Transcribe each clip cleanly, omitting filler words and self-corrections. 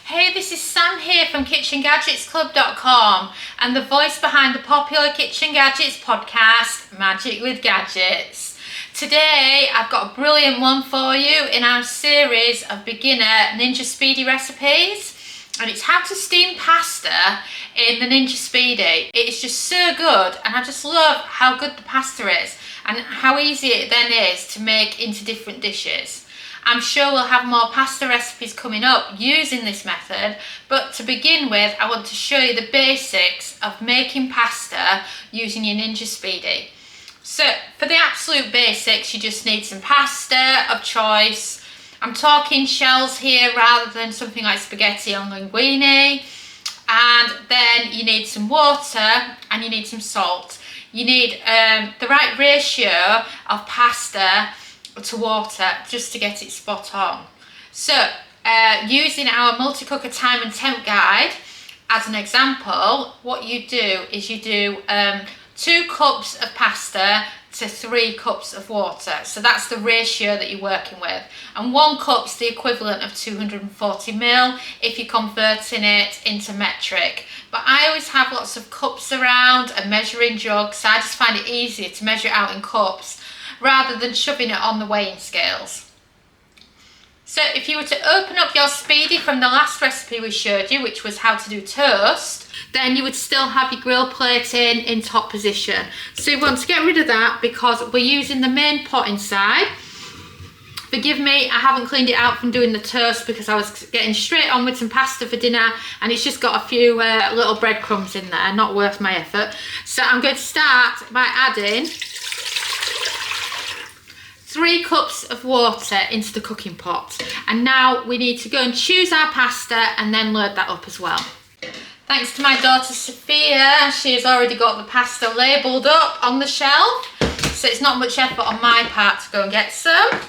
Hey, this is Sam here from kitchengadgetsclub.com and the voice behind the popular Kitchen Gadgets podcast, Magic with Gadgets. Today, I've got a brilliant one for you in our series of beginner Ninja Speedi recipes. And it's how to steam pasta in the Ninja Speedi. It is just so good, and I just love how good the pasta is and how easy it then is to make into different dishes. I'm sure we'll have more pasta recipes coming up using this method, but to begin with, I want to show you the basics of making pasta using your Ninja Speedi. So for the absolute basics, you just need some pasta of choice. I'm talking shells here rather than something like spaghetti or linguine. And then you need some water and you need some salt. You need the right ratio of pasta to water just to get it spot on. So using our multi-cooker time and temp guide as an example, what you do is you do 2 cups of pasta to 3 cups of water. So that's the ratio that you're working with. And 1 cup's the equivalent of 240 ml if you're converting it into metric. But I always have lots of cups around, a measuring jug, so I just find it easier to measure it out in cups rather than shoving it on the weighing scales. So if you were to open up your Speedi from the last recipe we showed you, which was how to do toast, then you would still have your grill plate in top position. So you want to get rid of that because we're using the main pot inside. Forgive me, I haven't cleaned it out from doing the toast because I was getting straight on with some pasta for dinner and it's just got a few little breadcrumbs in there, not worth my effort. So I'm going to start by adding 3 cups of water into the cooking pot. And now we need to go and choose our pasta and then load that up as well. Thanks to my daughter Sophia, she has already got the pasta labelled up on the shelf. So it's not much effort on my part to go and get some.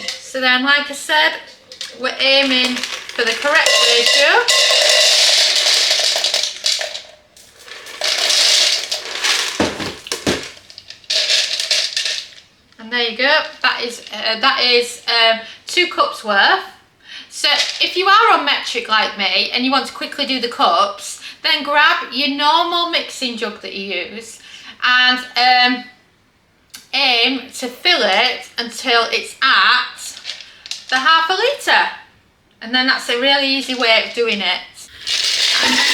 So then, like I said, we're aiming for the correct ratio. And there you go, that is 2 cups worth. So if you are on metric like me and you want to quickly do the cups, then grab your normal mixing jug that you use and aim to fill it until it's at the ½ litre. And then that's a really easy way of doing it. And then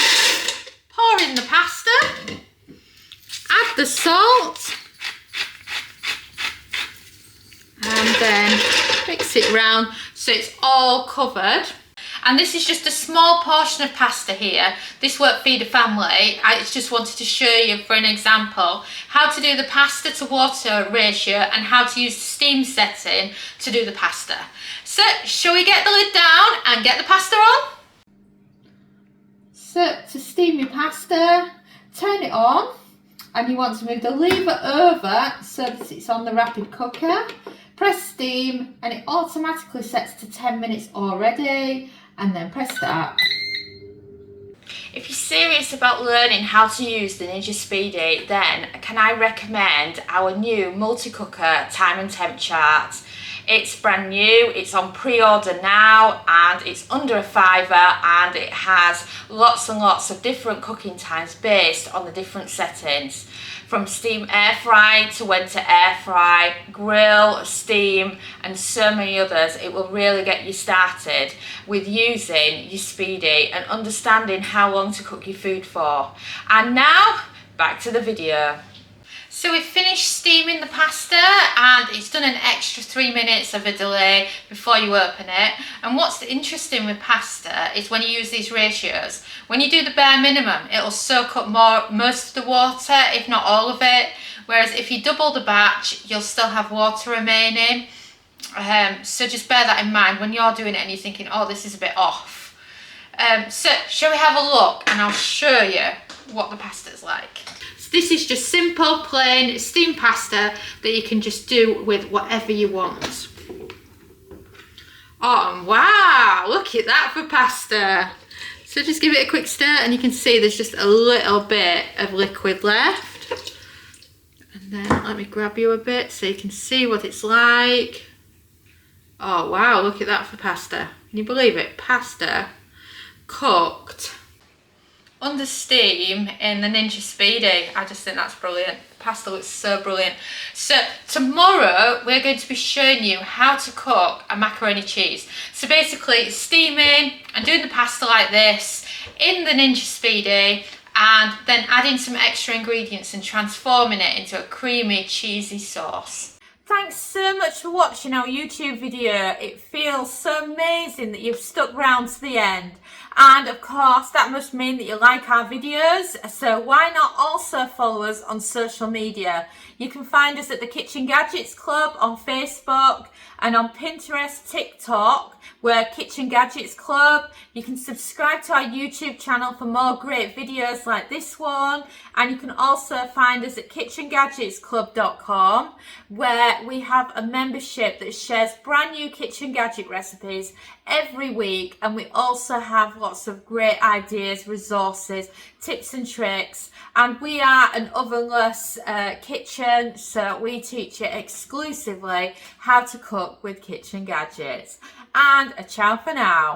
pour in the pasta, add the salt, and then mix it round so it's all covered. And this is just a small portion of pasta here. This won't feed a family. I just wanted to show you for an example how to do the pasta to water ratio and how to use the steam setting to do the pasta. So shall we get the lid down and get the pasta on? So to steam your pasta, turn it on and you want to move the lever over so that it's on the rapid cooker. Press steam and it automatically sets to 10 minutes already, and then press start. If you're serious about learning how to use the Ninja Speedi, then can I recommend our new multi-cooker time and temp chart. It's brand new, it's on pre-order now, and it's under a £5, and it has lots and lots of different cooking times based on the different settings. From steam air fry to when to air fry, grill, steam, and so many others. It will really get you started with using your Speedi and understanding how long to cook your food for. And now, back to the video. So we've finished steaming the pasta and it's done an extra 3 minutes of a delay before you open it. And what's interesting with pasta is when you use these ratios, when you do the bare minimum, it'll soak up most of the water, if not all of it. Whereas if you double the batch, you'll still have water remaining. So just bear that in mind when you're doing it and you're thinking, oh, this is a bit off. So shall we have a look and I'll show you what the pasta's like. This is just simple, plain steamed pasta that you can just do with whatever you want. Oh, wow, look at that for pasta. So just give it a quick stir and you can see there's just a little bit of liquid left. And then let me grab you a bit so you can see what it's like. Oh wow, look at that for pasta. Can you believe it? Pasta cooked under steam in the Ninja Speedi. I just think that's brilliant. The pasta looks so brilliant. So tomorrow we're going to be showing you how to cook a macaroni cheese. So basically steaming and doing the pasta like this in the Ninja Speedi, and then adding some extra ingredients and transforming it into a creamy, cheesy sauce. Thanks so much for watching our YouTube video. It feels so amazing that you've stuck around to the end. And of course, that must mean that you like our videos. So why not also follow us on social media? You can find us at the Kitchen Gadgets Club on Facebook and on Pinterest, TikTok. We're Kitchen Gadgets Club. You can subscribe to our YouTube channel for more great videos like this one. And you can also find us at kitchengadgetsclub.com, where we have a membership that shares brand new kitchen gadget recipes every week. And we also have lots of great ideas, resources, tips and tricks. And we are an ovenless kitchen, so we teach you exclusively how to cook with kitchen gadgets. And a ciao for now.